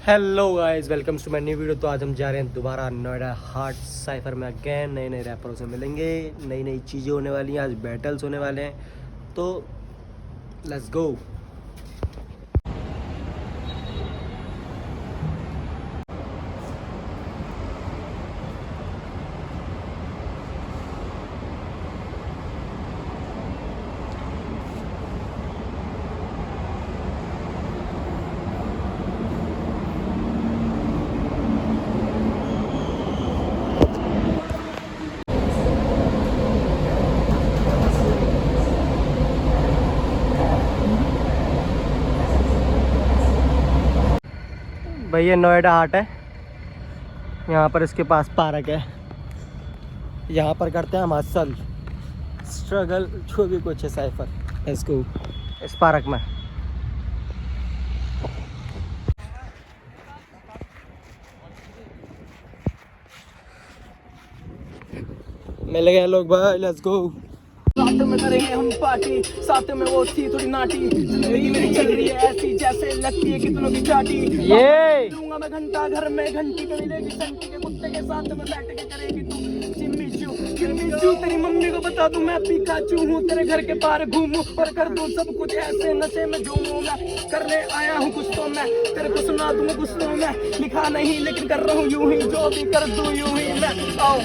Hello guys, welcome to my new video. तो आज हम जा रहे हैं दोबारा नोएडा हार्ट साइफर में अगेन। नए नए रैपरों से मिलेंगे, नई नई चीज़ें होने वाली हैं, आज बैटल्स होने वाले हैं, तो लेट्स गो। भाई ये नोएडा हाट है, यहाँ पर इसके पास पार्क है, यहाँ पर करते हैं हम असल स्ट्रगल जो भी कुछ है साइफर इसको इस पार्क में। मिल गए लोग भाई, लेट्स गो। साथ में करेंगे हम पार्टी, साथ में वो थी थोड़ी नाटी, जिंदगी मेरी चल रही है ऐसी जैसे लगती है कितनों की चाटी। ये लूंगा मैं घंटा घर में, घंटी कभी लेगी संटी के कुत्ते के साथ में बैठ के करेगी तू चिम्मी चू। तेरी मम्मी को बता दूं मैं पिकाचू हूँ, तेरे घर के पार घूमूं और कर दूं सब कुछ ऐसे नशे में झूमूं। मैं करने आया हूँ कुछ तो मैं तेरे को सुना दूंगा कुछ तो मैं, लिखा नहीं लेकिन कर रहा हूँ यूं ही, जो भी कर दूं यूं ही मैं। आओ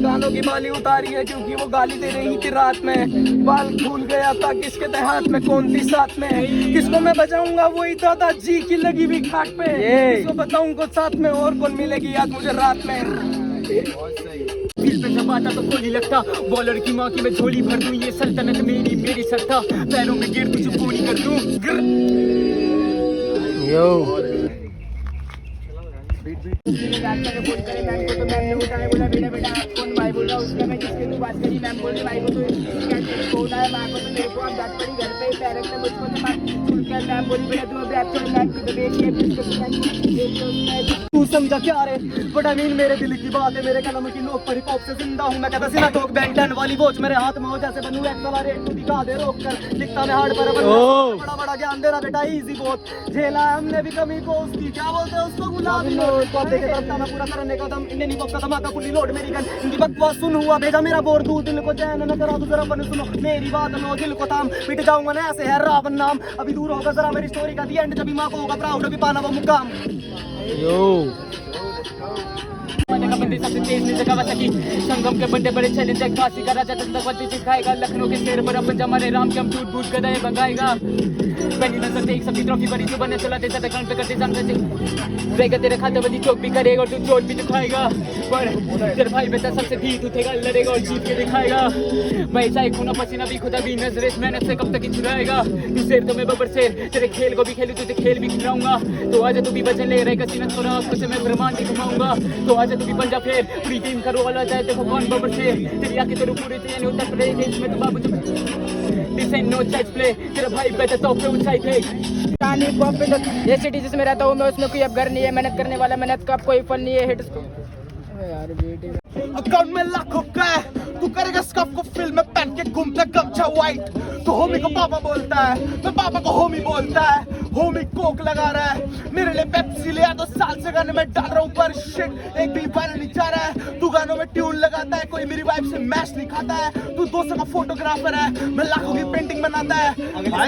गानों की बाली उतारी है क्योंकि वो गाली दे रही थी रात में, बाल भूल गया था किसके हाथ में कौन थी साथ में, किसको मैं बजाऊंगा वही दादा जी की लगी हुई खाट पे, किसको बताऊंगा साथ में और कौन मिलेगी आज मुझे रात में। दिल पे जब आता तो कोई लगता, बॉलर की माँ की मैं झोली भर दूं, ये सल्तनत मेरी मेरी सत्ता, पैरों में गिर तुझे पूरी कर दूं। यो तू समझा क्या रे बट आई मीन मेरे दिल की बात है, मेरे कलम की नोक पर हिप हॉप से जिंदा हूँ मैं, कहता सीना ठोक बैंक 10 वाली वॉच मेरे हाथ में हो जैसे बनूं एक्सेलरेट, तू दिखा दे रोक कर लिखता मैं हार्ड पर बड़ा बड़ा ज्ञान दे रहा बेटा इजी बहुत, झेला हमने भी कमी को उसकी क्या बोलते हैं उसको गुलाबी नोट को देखे करता मैं पूरा करने का दम, इंडियन हिप हॉप का धमाका फुली लोड मेरी गन, इनकी बकवास सुन हुआ भेजा मेरा बोर दूर दिल को चैन न करा तू जरा बन सुनो मेरी बात लो दिल को थाम, मिट जाऊंगा ना ऐसे है रावण नाम, अभी दूर होगा जरा मेरी स्टोरी का दी एंड, जब माँ को होगा प्राउड अभी पाना वो मुकाम। संगम के बड़े बड़े चैलेंज काशी का राजा तंत्रवती सिखाएगा, लखनऊ के शेर पर अपन जमाने राम के हम टूट फूट गए भगाएगा, पहली नजर देख सबकी ट्रॉफी बड़ी जो बनने चला देता दुकान पे करते जान रहेगा, तेरे खाते बदी चौक भी करेगा और तू चोट भी दिखाएगा, पर तेरे भाई बेटा सबसे भीत उठेगा लड़ेगा और जीत के दिखाएगा, मैं चाहे खूना पसीना भी खुदा भी नजर इस मेहनत से कब तक ही छुड़ाएगा, तू शेर तो मैं बबर शेर तेरे खेल को भी खेलू तुझे खेल भी खिलाऊंगा, तो आज तू भी बचन ले रहेगा सीना थोड़ा कुछ मैं ब्रह्मांड भी घुमाऊंगा, तो आज तू भी बन जा फेर पूरी टीम करो वाला जाए देखो कौन बबर शेर, तेरी आंखें तेरे पूरे चैन उत्तर प्रदेश में तो बाबू this and no chat play, तेरा भाई बेटा तो पे ऊंचाई पे ये सिटी जिसमें रहता हूँ मैं उसमें कोई अब घर नहीं है, मेहनत करने वाला मेहनत का कोई फल नहीं है, हिट यार बेटे अकाउंट में लाखों का है, तू करेगा स्कफ को फिल्म में पहन के घूमता गमछा वाइट, तो होमी को पापा बोलता है मैं पापा को होमी बोलता है, होमी कोक लगा रहा है मेरे लिए पेप्सी ले आ, 2 साल से गाने में डाल रहा हूँ पर शिट एक भी वायरल नहीं जा रहा है, तू गानों में ट्यून लगाता है कोई मेरी वाइफ से मैच नहीं खाता है, तू 200 का फोटोग्राफर है मैं लाखों की पेंटिंग बनाता है,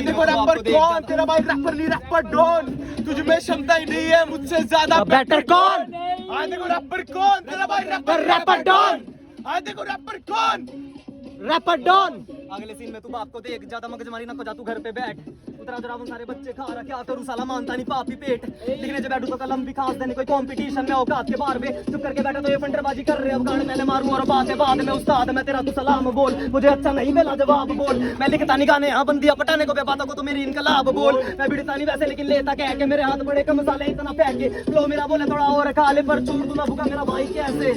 देखो रैपर कौन तेरा भाई रैपर नहीं रैपर डॉन, तुझ में क्षमता ही नहीं है मुझसे ज्यादा बेटर कौन, देखो रैपर कौन तेरा भाई रैपर डॉन, देखो रैपर कौन रैपर डॉन। अगले सीन में तू बाप को देख ज्यादा मगजमारी ना को जा, तू घर पे बैठ उतरा जरा सारे बच्चे खा रहा क्या करूँ साला मानता नहीं पापी पेट, लिखने से बैठू तो कलम भी खास देने कोई कंपटीशन में औकात के बार में चुप करके बैठा तो ये फंडरबाजी कर रहे अब गाने मैंने मारूं और बात है बाद में उस्ताद मैं तेरा तू सलाम बोल, मुझे अच्छा नहीं मिला जवाब बोल, मैं लिखता नहीं गाने हाँ बंदियां पटाने को बेबातों को तो मेरी इनकलाब बोल, मैं बिड़ता नहीं वैसे लेकिन लेता कह के मेरे हाथ बड़े कम मसाले इतना फेंके फ्लो मेरा बोले थोड़ा और खा ले पर छोड़ दूं मैं भूखा मेरा भाई कैसे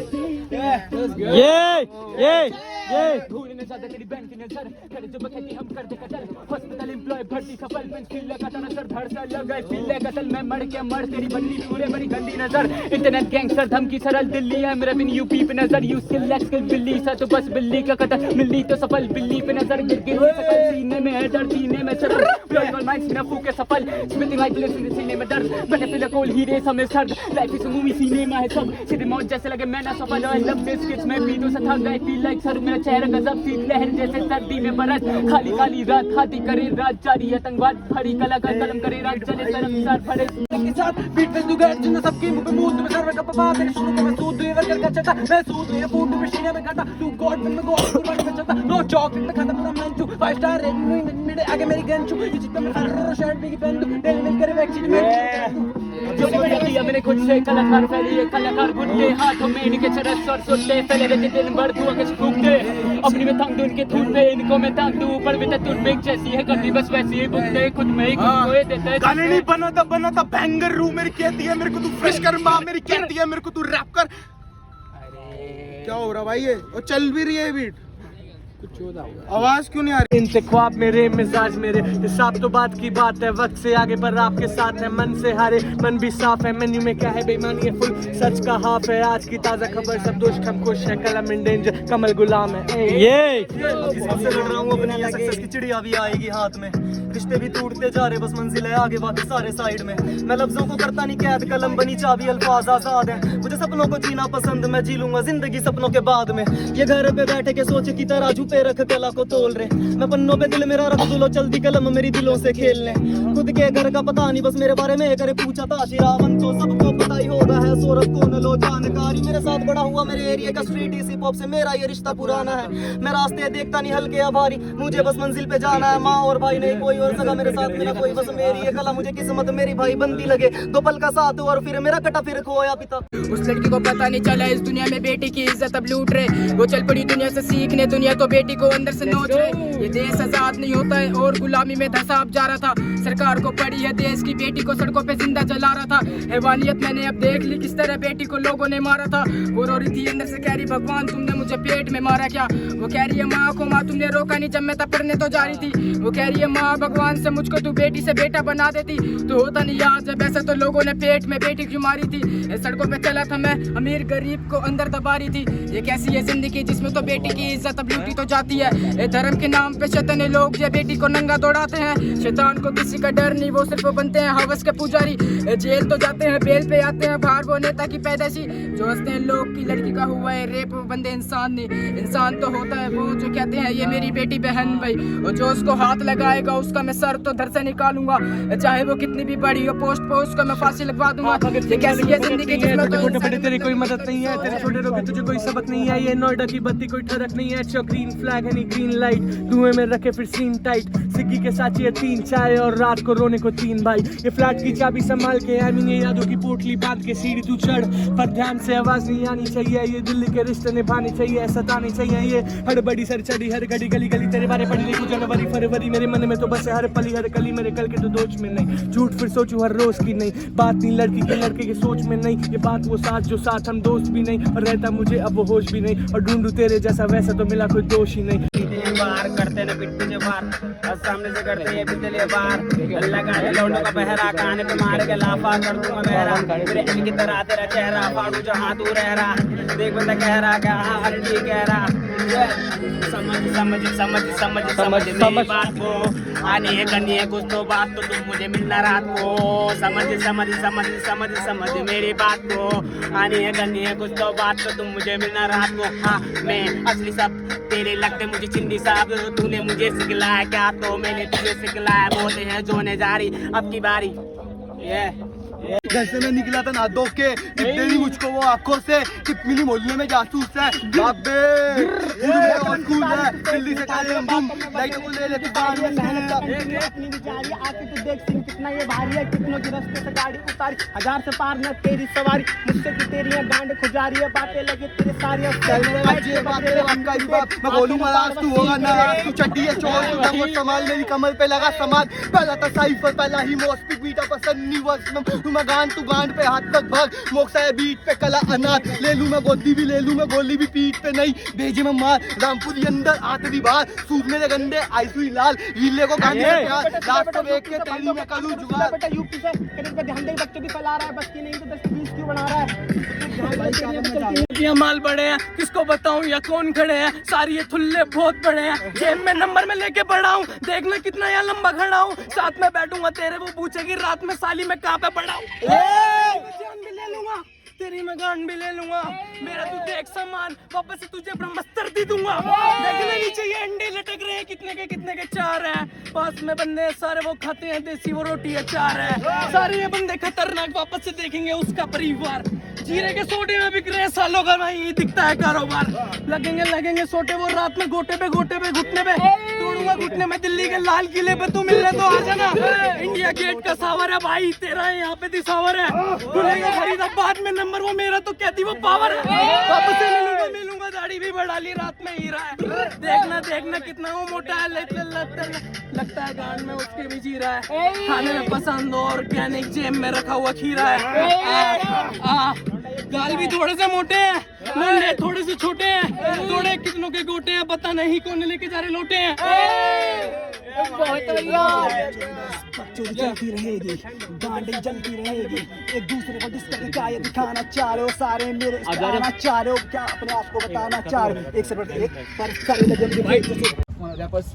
ये धूल ने ज्यादा तेरी बैंक की नजर करे जो बखती हम कर दे कतल हॉस्पिटल एम्प्लॉय भर्ती सफल में फील लगा तना सर धड़ सा लगा फील लगा कतल मैं मर के मर तेरी बंदी पूरे बड़ी गंदी नजर इंटरनेट गैंगस्टर धमकी सरल दिल्ली है मेरा बिन यूपी पे नजर यू स्किल एक्सकिल बिल्ली सा तो बस बिल्ली का कतल मिली तो सफल बिल्ली पे नजर गिर गिर सकल सीने में है दर्द सीने में सर प्योर माइंड में फूके सफल स्मिथिंग लाइक लिसन सीने में दर्द बने फिर कोल हीरे समय सर्द लाइफ इज मूवी सीने में है सब सीधे मौत जैसे लगे मैं ना सफल आई लव दिस किड्स मैं पीटू से थक गई फील लाइक सर मेरा चेहरा गजब सी लहर जैसे सर्दी में बरस खाली खाली रात खाती करे रात जारी आतंकवाद भरी कला का कलम करे रात चले तरफ सार फड़े के साथ बीट पे दुगाड़ जिन सबकी मुंह पे मूत में सर्व का पपा तेरे शुरू में सूद लेवर कर चटा मैं सूद ले फूड मशीन में घटा तू गॉड में गॉड कुर्बान कर चटा नो चॉकलेट में खाता पूरा मंचू 5 स्टार रेटिंग मेरे आगे मेरी गन छू जिस पे मैं हर शर्ट भी पहन दूं डेली मिल कर वैक्सीन में जो किया मैंने खुद से कलाकार फैली कलाकार गुड्डे हाथों में इनके चरस और सुल्ले फैले रहते दिन भर तू आके फूकते अपनी में थंग दूं इनके थूट पे इनको मैं थंग दूं ऊपर में तू बेक जैसी है करती बस वैसी ही बुकते खुद में ही खुद को देते गाने नहीं बना था बैंगर रू मेरी कहती है मेरे को तू फ्रेश कर मां मेरी कहती है मेरे को तू रैप कर। अरे क्या हो रहा भाई ये और चल भी रही है बीट कुछ हो रहा आवाज क्यों नहीं आ रही। इनसे ख्वाब मेरे मिजाज मेरे हिसाब तो बात की बात है वक्त से आगे पर आपके साथ है मन से हारे मन भी साफ है मेन्यू में क्या है बेईमानी है फुल सच का हाफ है आज की ताजा खबर सब दोस्त हम खुश है कलम इन डेंजर कमल गुलाम है ये से लड़ रहा हूँ अपनी सक्सेस की चिड़िया भी आएगी हाथ में रिश्ते भी टूटते जा रहे बस मंजिल है आगे बाकी सारे साइड में मैं लफ्जों को करता नहीं कैद कलम बनी चाबी अल्फाज आजाद है मुझे सपनों को जीना पसंद मैं जी लूंगा जिंदगी सपनों के बाद में ये घर पे बैठे के सोच की तरह पे रख कला को तोल रहे मैं पन्नों पे दिल मेरा रख दूलो चलती कलम मेरी दिलों से खेलने खुद के घर का पता नहीं बस मेरे बारे में करे पूछा था शिरावन तो सबको पता ही होगा है सौरभ कौन लो जानकारी मेरे साथ बड़ा हुआ मेरे एरिया का स्ट्रीट इसी पॉप से मेरा ये रिश्ता पुराना है मैं रास्ते देखता नहीं हल्के आभारी मुझे बस मंजिल पे जाना है माँ और भाई नहीं कोई और सगा मेरे साथ मेरा कोई बस मेरी ये कला मुझे किस्मत मेरी भाई बंदी लगे दो पल का साथ और फिर मेरा कटा फिर खोया पिता उस लड़की को पता नहीं चला इस दुनिया में बेटी की इज्जत अब लूट रहे वो चल पड़ी दुनिया से सीखने दुनिया तो बेटी को अंदर से नोच रहे ये देश आजाद नहीं होता है और गुलामी में धंसा अब जा रहा था सरकार को पड़ी है देश की बेटी को सड़कों पे जिंदा जला रहा था हैवानियत मैंने अब देख ली किस तरह बेटी को लोगों ने मारा था वो रो रही थी अंदर से कह रही भगवान तुमने मुझे पेट में मारा क्या वो कह रही है माँ को माँ तुमने रोका नहीं जब मैं तब पढ़ने तो जा रही थी वो कह रही है माँ भगवान से मुझको तू बेटी से बेटा बना देती तो होता नहीं याद जब ऐसे तो लोगों ने पेट में बेटी क्यों मारी थी सड़कों पे चला था मैं अमीर गरीब को अंदर दबा रही थी ये कैसी है जिंदगी जिसमें तो बेटी की इज्जत अब लूटी तो जाती है धर्म के नाम पे शैतानी लोग ये बेटी को नंगा दौड़ाते हैं शैतान को किसी का डर नहीं वो सिर्फ बनते हैं हवस के पुजारी जेल तो जाते हैं बेल पे आते हैं बाहर वो नेता की पैदाइशी जो हंसते हैं लोग की लड़की का हुआ है रेप बंदे इंसान नहीं इंसान तो होता है वो जो कहते हैं ये मेरी बेटी बहन भाई और जो उसको हाथ लगाएगा उसका मैं सर तो धर से निकालूंगा चाहे वो कितनी भी बड़ी हो पोस्ट पे उसको मैं फांसी लगवा दूंगा ये कैसी है जिंदगी जिसमें तो छोटे बड़े तेरी कोई मदद नहीं है तेरे छोटे रोके तुझे कोई सबक नहीं है ये नोएडा की बत्ती कोई ठरक नहीं है चो ग्रीन फ्लैग है नहीं ग्रीन लाइट धुएं में रखे फिर सीन टाइट सिक्की के साथ ये 3 चाय और रात को रोने को 3 भाई ये फ्लैट की चाबी संभाल के आमीन ये यादों की पोटली बांध के सीढ़ी तू चढ़ पर ध्यान से आवाज नहीं आनी चाहिए ये दिल्ली के रिश्ते निभाने चाहिए सताने चाहिए ये हड़बड़ी सर चढ़ी हर घड़ी गली गली तेरे बारे पढ़ लिखूं जनवरी फरवरी मेरे मन में तो बस हर पली हर कली मेरे कल के तो दोष में नहीं झूठ फिर सोचूं हर रोज की नहीं बात नहीं लड़की के लड़के की सोच में नहीं ये बात वो साथ जो साथ हम दोस्त भी नहीं और रहता मुझे अब वो होश भी नहीं और ढूंढूं तेरे जैसा वैसा तो मिला कोई दोष ही नहीं बाहर करते न पिट तुझे बाहर और सामने से करते ये पिछले बार अल्लाह का लौंडों का पहरा कान पे मार के लाफा कर दूंगा मेरा तेरे इल की तरह तेरा चेहरा फाड़ू जहां तू रह रहा देख बंदा कह रहा क्या हाँ हल्की कह रहा समझ समझ समझ समझ समझ मेरी बात को आनी है करनी है कुछ तो बात तो तुम मुझे मिलना रात को समझ समझ समझ समझ समझ मेरी बात को आनी है करनी है कुछ तो बात तो तुम मुझे मिलना रात को हाँ मैं असली सब तेरे लगते मुझे चिंदी साहब तूने मुझे सिखलाया क्या तो मैंने तुझे सिखलाया बोलते हैं जोने जारी अब की बारी ये घर से मैं निकला था ना दो के तेरी मुझको वो आंखों से कि मिली मोहल्ले में जासूस है बाबे और स्कूल है दिल्ली से काले हम बम लाइटों को ले ले तू बाहर में मेहनत कर अपनी बिचारी आके तू देख सिंह कितना ये भारी है कितनों की रास्ते से गाड़ी उतारी 1000 से पार न तेरी सवारी मुझसे की तेरी है गांड खुजारी है बातें लगे तेरे सारी ये बात तेरे हम का ही बाप मैं बोलूंगा आज तू होगा ना आज तू चड्डी है चोर तू वो संभाल मेरी कमर पे लगा समाज पहला था साइफर पहला ही मोस्पिक बीटा पसंद नहीं बस मैं गांड तू गांड पे हाथ तक भाग मोक्सा है बीट पे कला अनाथ ले लूं मैं गोदी भी ले लूं मैं गोली भी पीठ पे नहीं भेजे मैं मार रामपुरी अंदर आते भी बाहर सूख मेरे गंदे आई सुई लाल रीले को गांधी से प्यार लास्ट को देख के तेरी मैं करूं जुगाड़ बेटा यूपी से करीब पे ध्यान दे बच्चों की फैला रहा है बस की नहीं तो 10-20 क्यों बना रहा है ये माल बड़े हैं किसको बताऊं या कौन खड़े हैं सारी ये थुल्ले बहुत बड़े हैं जेब में नंबर में लेके पड़ा हूं देखना कितना यहाँ लंबा खड़ा हूं साथ में बैठूंगा तेरे वो पूछेगी रात में साली में कहाँ पे पड़ा हूं जान भी ले लूंगा तेरी मैं गांड भी ले लूंगा मेरा तू देख सामान वापस से तुझे ब्रह्मस्त्र दे दूंगा देखने नीचे ये अंडे लटक रहे हैं कितने के 4 हैं पास में बंदे सारे वो खाते हैं देसी वो रोटी अचार है सारे ये बंदे खतरनाक वापस से देखेंगे उसका परिवार जीरे के सोटे में बिक रहे हैं सालों का भाई दिखता है कारोबार लगेंगे सोटे वो रात में गोटे पे घुटने पे तोड़ूंगा घुटने में दिल्ली के लाल किले पे तू मिलने तो आ जाना इंडिया गेट का सावर है भाई तेरा है यहाँ पे दिसावर है खुलेगा फरीदाबाद में नंबर वो मेरा तो कहती वो पावर है वापस से मिलूंगा दाढ़ी भी बढ़ा ली रात में हीरा है देखना कितना वो मोटा है लगता है गांड में उसके भी जी रहा है खाने में पसंद ऑर्गेनिक जेब में रखा हुआ खीरा है गाल भी थोड़े से मोटे हैं मुंडे थोड़े से छोटे हैं थोड़े कितनों के गोटे हैं पता नहीं कौन लेके जा रहे लोटे हैं चलती रहेगी गांडी जलती रहेगी एक दूसरे को डिस्कस क्या ये दिखाना चाह रहे हो सारे मेरे आना चाह रहे हो क्या अपने आप को बताना चाह रहे हो एक से बढ़ एक पर सारे लगन rappers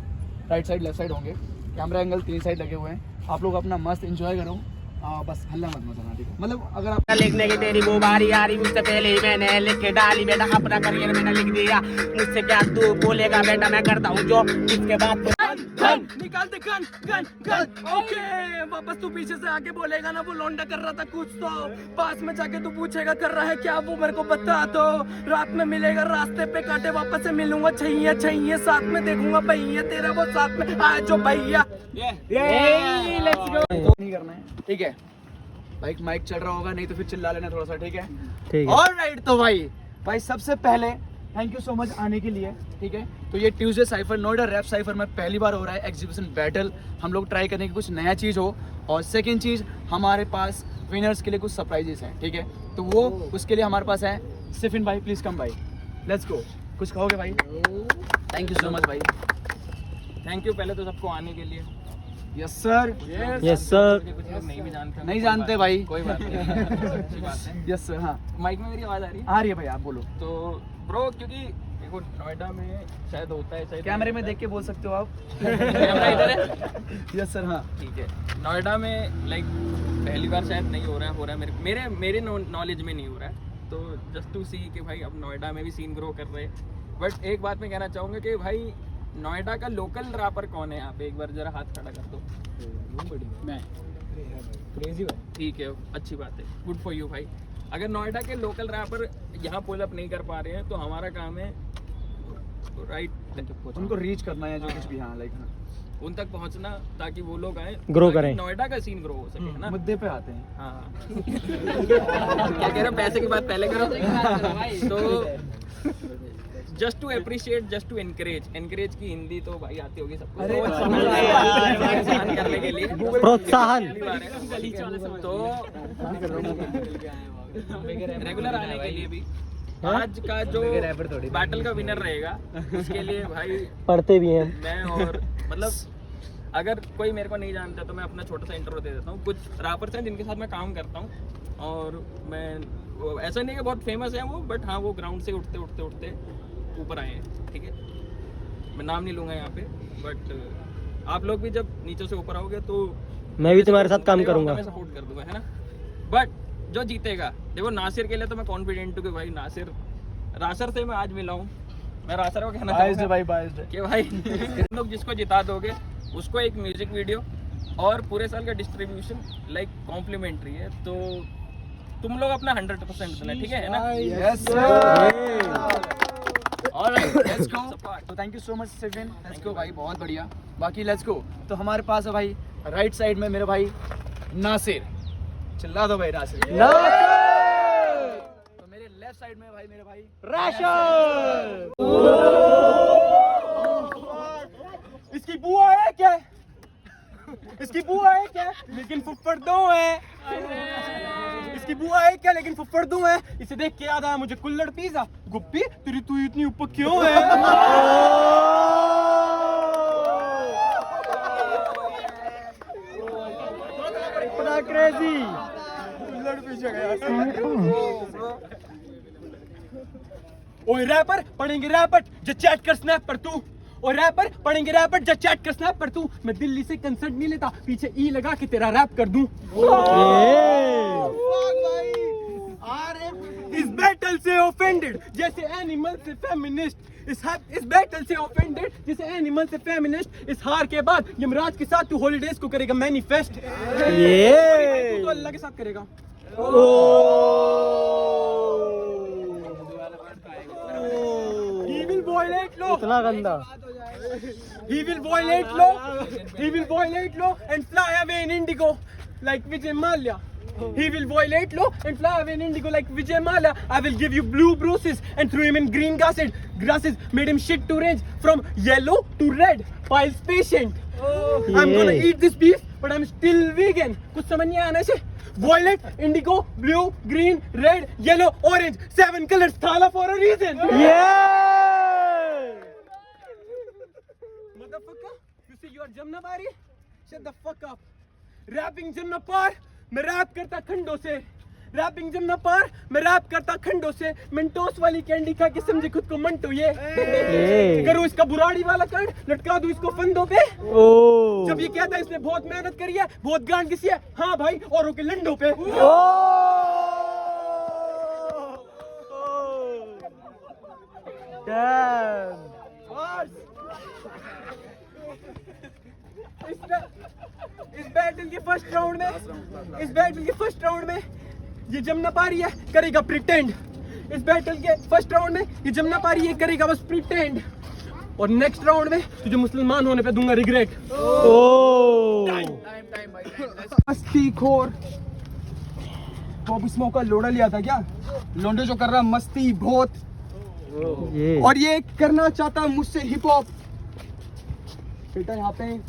right side left side होंगे कैमरा एंगल 3 साइड लगे हुए हैं आप लोग अपना मस्त एंजॉय करो बस हल्ला मत मचाना ठीक है मतलब अगर आप लिखने की तेरी वो बारी आ रही मुझसे पहले ही मैंने लिख के डाली बेटा अपना करियर मैंने लिख दिया मुझसे क्या तू बोलेगा बेटा मैं करता हूँ जो इसके बाद गन निकालते गन ओके वापस तू पीछे से आके बोलेगा ना वो लौंडा कर रहा था कुछ तो पास में जाके तू पूछेगा कर रहा है क्या वो मेरे को बता दो रात में मिलेगा रास्ते पे काटे वापस से मिलूंगा छैया साथ में देखूंगा भैया तेरा वो साथ में आया जो भैया नहीं करना है ठीक है बाइक माइक चल रहा होगा नहीं तो फिर चिल्ला लेना थोड़ा सा ठीक है ठीक है ऑलराइट तो भाई सबसे पहले थैंक यू सो मच आने के लिए ठीक है तो ये Tuesday cypher Noida rap cypher में पहली बार हो रहा है एग्जीबिशन बैटल हम लोग ट्राई करेंगे कुछ नया चीज़ हो और सेकंड चीज़ हमारे पास विनर्स के लिए कुछ सरप्राइजेस हैं ठीक है तो वो उसके लिए हमारे पास है सिफिन भाई प्लीज़ कम भाई लेट्स गो कुछ कहोगे भाई थैंक यू सो मच भाई थैंक यू पहले तो सबको आने के लिए यस सर यस सर कुछ लोग नहीं भी जानते नहीं जानते भाई कोई बात नहीं अच्छी बात है यस सर हाँ माइक में मेरी आवाज़ आ रही है आ रही है भाई आप बोलो तो ब्रो क्योंकि देखो नोएडा में शायद होता है शायद कैमरे में देख के बोल सकते हो आप कैमरा इधर है यस सर हाँ ठीक है नोएडा में लाइक पहली बार शायद नहीं हो रहा है मेरे नॉलेज में नहीं हो रहा है तो जस्ट टू सी कि भाई अब नोएडा में भी सीन ग्रो कर रहे हैं बट एक बात मैं कहना चाहूँगा कि भाई नोएडा का लोकल रैपर कौन है यहाँ पे एक बार जरा हाथ खड़ा कर दो मैं ठीक है अच्छी बात है गुड फॉर यू भाई अगर नोएडा के लोकल रैपर यहाँ पुल अप नहीं कर पा रहे हैं तो हमारा काम है राइट उनको रीच करना है जो कुछ भी हाँ लाइक उन तक पहुँचना ताकि वो लोग आए Grow करें। नोएडा का सीन ग्रो हो सके है ना मुद्दे पे आते हैं हाँ क्या कह रहे हो पैसे की बात पहले करो तो just to appreciate just to encourage की हिंदी तो भाई आती होगी सबको प्रोत्साहन करने के लिए प्रोत्साहन तो रेगुलर आने के लिए भी आज का जो बैटल का विनर रहेगा उसके लिए भाई पढ़ते भी हैं मैं और मतलब अगर कोई मेरे को नहीं जानता तो मैं अपना छोटा सा इंटरव्यू दे देता हूँ कुछ रैपर्स हैं जिनके साथ मैं काम करता हूँ और मैं ऐसा नहीं कि बहुत फेमस है वो बट हाँ वो ग्राउंड से उठते ऊपर आए हैं ठीक है मैं नाम नहीं लूँगा यहाँ पे बट आप लोग भी जब नीचे से ऊपर आओगे तो मैं भी तुम्हारे साथ काम करूंगा मैं सपोर्ट कर दूंगा है ना बट जो जीतेगा देखो नासिर के लिए तो मैं कॉन्फिडेंट हूँ कि भाई रासर से मैं आज मिला हूँ मैं रासर को कहना चाहूँगा भाई बाइस्ड कि भाई तुम लोग जिसको जिता दोगे उसको एक म्यूजिक वीडियो और पूरे साल का डिस्ट्रीब्यूशन लाइक कॉम्प्लीमेंट्री है तो तुम लोग अपना 100% देना ठीक है ना yes sir all right let's go तो थैंक यू सो मच सिफिन लेट्स गो भाई बहुत बढ़िया बाकी लेट्स गो तो हमारे पास है भाई राइट साइड में मेरे भाई नासिर चिल्ला दो भाई नासिर तो मेरे लेफ्ट साइड में भाई मेरे भाई इसकी बुआ है क्या इसकी बुआ है क्या लेकिन फुफ्फड़ दो है। इसकी बुआ है क्या लेकिन फुफ्फड़ दो है। इसे देख के याद आया मुझे कुल्हड़ पिज्जा। गुप्पी तेरी तू इतनी ऊपर क्यों है? इतना क्रेजी। कुल्हड़ पिज्जा गया। ओए रैपर पढ़ेंगे रैपट जो चैट कर स्नैप पर तू। और रैपर पढ़ेंगे रैपट जो चैट कर स्नैप पर तू। मैं दिल्ली से कंसर्ट नहीं लेता पीछे ई लगा के तेरा रैप कर दूं। इस बैटल से ऑफेंडेड जैसे एनिमल से फेमिनिस्ट। इस बैटल से ऑफेंडेड जैसे एनिमल से फेमिनिस्ट। इस हार के बाद यमराज के साथ तू हॉलीडेज को करेगा मैनिफेस्ट। तू तो अल्लाह के साथ करेगा। He will violate law. इतना गंदा। He will violate law. He will violate law and fly away in indigo like Vijay Mallya. He will violate law and fly away in indigo like Vijay Mallya. I will give you blue bruises and throw him in green grasses. Made him shit to range from yellow to red. Piles patient. I'm gonna eat this beef, but I'm still vegan. कुछ समझ नहीं आया ना इसे? Violet, indigo, blue, green, red, yellow, orange. 7 colors thala for a reason. Motherfucker, you say you are Jamna Bari? Shut the fuck up. Rapping Jamna Par, मैं rap करता खंडों से। रैपिंग जमना पार, मैं रैप करता खंडों से। मिंटोस वाली कैंडी खा के समझे खुद को मंटो ये। करो इसका बुराड़ी वाला कंड, लटका दूं इसको फंदों पे। जब ये कहता है इसने बहुत मेहनत करी है, बहुत गांड किसी है, हाँ भाई औरों के लंडों पे। इस बैटल के फर्स्ट राउंड में ये जमना पारी है करेगा प्रिटेंड। इस बैटल के फर्स्ट राउंड में ये जमना पारी है करेगा बस प्रिटेंड। और नेक्स्ट राउंड में तुझे मुसलमान होने पे दूंगा रिग्रेट। मस्ती खोर पॉप स्मोक का लोड़ा लिया था क्या? लोंडे जो कर रहा मस्ती बहुत और ये करना चाहता मुझसे हिप हॉप। बेटा यहाँ पे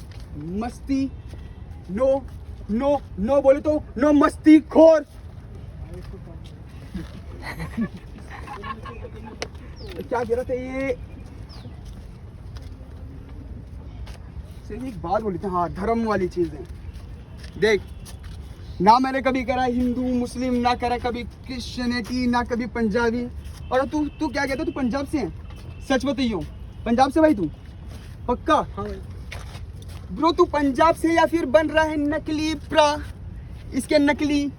मस्ती नो नो नो बोले तो नो मस्ती खोर। क्या कह रहे थे ये? सिर्फ एक बात बोली थी, हाँ धर्म वाली चीजें देख ना मैंने कभी करा हिंदू मुस्लिम, ना करा कभी क्रिश्चियनिटी, ना कभी पंजाबी। और तू क्या कहता? तू पंजाब से है? सच बताइयो पंजाब से भाई तू पक्का? हाँ ब्रो तू पंजाब से या फिर बन रहा है नकली प्रा? इसके नकली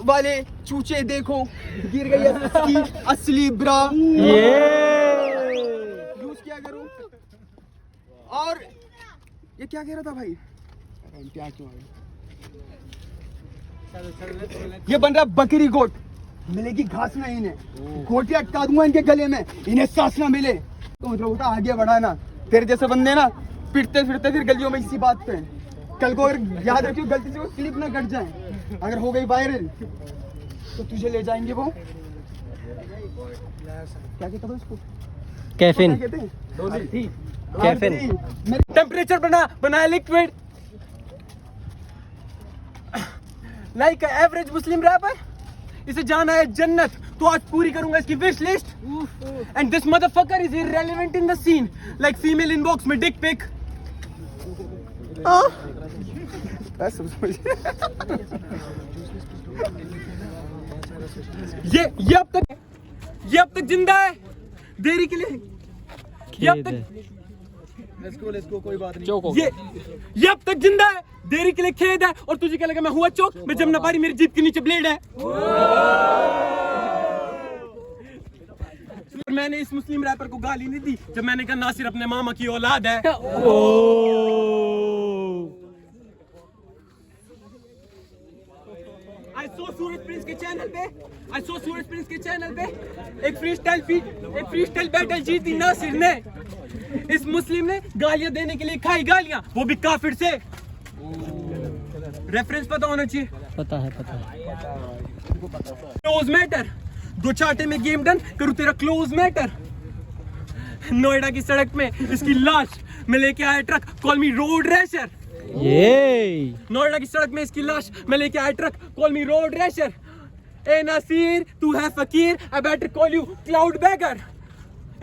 वाले चूचे देखो गिर गई इसकी असली ब्रा। यूज क्या करूं? और ये क्या कह रहा था भाई? क्या क्यों ये बन रहा बकरी गोट। मिलेगी घास ना इन्हें, गोटियां अटका दूंगा इनके गले में, इन्हें सांस ना मिले। तो मतलब बेटा आगे बढ़ाना, तेरे जैसे बंदे ना पिटते फिरते फिर गलियों में इसी बात पे। कल को अगर याद रखियो गलती से वो क्लिप ना कट जाए, अगर हो गई वायरल तो तुझे ले जाएंगे वो क्या कहते हैं उसको? कैफीन। कैफीन। टेम्परेचर बनाया liquid like average Muslim rapper. इसे जाना है जन्नत, तो आज पूरी करूंगा इसकी wish list. And this motherfucker is irrelevant in the scene like female inbox में डिक पिक। ये अब तक जिंदा है देरी के लिए। ये अब तक लेट्स गो कोई बात नहीं। ये अब तक जिंदा है देरी के लिए खेद है। और तुझे क्या लगा मैं हुआ चौक? मैं जमना पारी, मेरी जीप के नीचे ब्लेड है। मैंने इस मुस्लिम रैपर को गाली नहीं दी जब मैंने कहा नासिर अपने मामा की औलाद है। I saw सूरज प्रिंस के चैनल पे एक फ्रीस्टाइल बैटल जीती नासिर ने। इस मुस्लिम ने गालियां देने के लिए खाई गालियां, वो भी काफिर से। रेफरेंस पता होना चाहिए। पता है। क्लोज मैटर, 2 चाटे में गेम डन करूँ तेरा क्लोज मैटर। नोएडा की सड़क में इसकी लाश में लेके आया ट्रक, कॉल मी रोड रैशर। ये नोएडा की सड़क में इसकी लाश मैं लेके आया truck, call me road rasher. ए नासिर तू है फकीर, I better call you cloud beggar.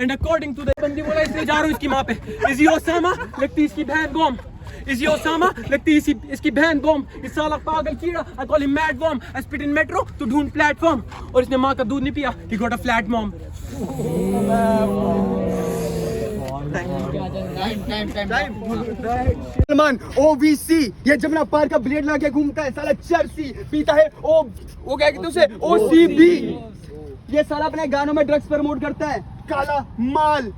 And according to the बंदी बोला इसलिए जा रहा हूँ इसकी माँ पे। इज ये ओसामा? लगती इसकी बहन बॉम्ब। इज ये ओसामा? लगती इसकी बहन बॉम्ब। इस साला पागल कीड़ा, I call him mad worm. I spit in metro to ढूंढ प्लेटफॉर्म। और इसने माँ का दूध नहीं पिया, he got a flat mom. मुसलमान ओबीसी, ये जमुना पार का ब्लेड लगा के घूमता है साला, चर्सी पीता है, वो क्या कहते उसे, ओसीबी। ये साला अपने गानों में ड्रग्स प्रमोट करता है, काला माल।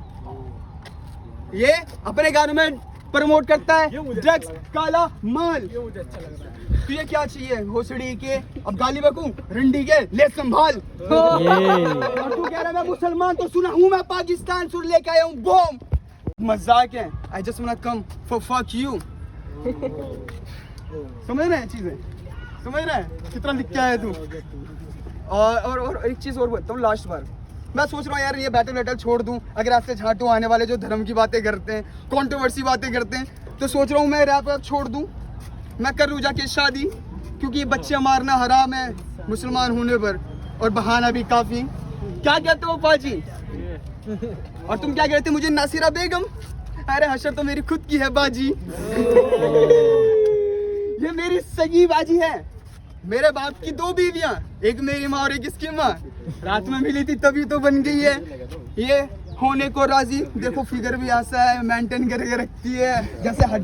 ये अपने गानों में प्रमोट करता है ड्रग्स, काला माल। तुझे क्या चाहिए घोसड़ी के, अब गाली बकूं रंडी के, ले संभाल। और तू कह रहा है मैं मुसलमान, तो सुना हूँ मैं पाकिस्तान सुर लेके आया हूँ बॉम्ब। मजाक है, I just वांना come for fuck you. समझ रहे हैं चीजें, समझ रहे हैं कितना लिख के आया तू। और एक चीज और बोलता हूँ लास्ट बार, मैं सोच रहा हूँ यार ये बैटल छोड़ दूं, अगर आज से झाटू आने वाले जो धर्म की बातें करते हैं, कंट्रोवर्सी बातें करते हैं, तो सोच रहा हूँ मैं रैप छोड़ दूं, मैं कर लूँ जाके शादी, क्योंकि बच्चे मारना हराम है मुसलमान होने पर, और बहाना भी काफी। क्या कहते हो पाजी? और तुम क्या कहते मुझे नासिरा बेगम? अरे हशर तो मेरी खुद की है बाजी। ये मेरी सगी बाजी है, मेरे बाप की 2 बीवियां, एक मेरी माँ और एक इसकी माँ, रात में मिली थी तभी तो बन गई है। ये होने को राजी, देखो फिगर भी ऐसा है, मेंटेन करके रखती है जैसे हट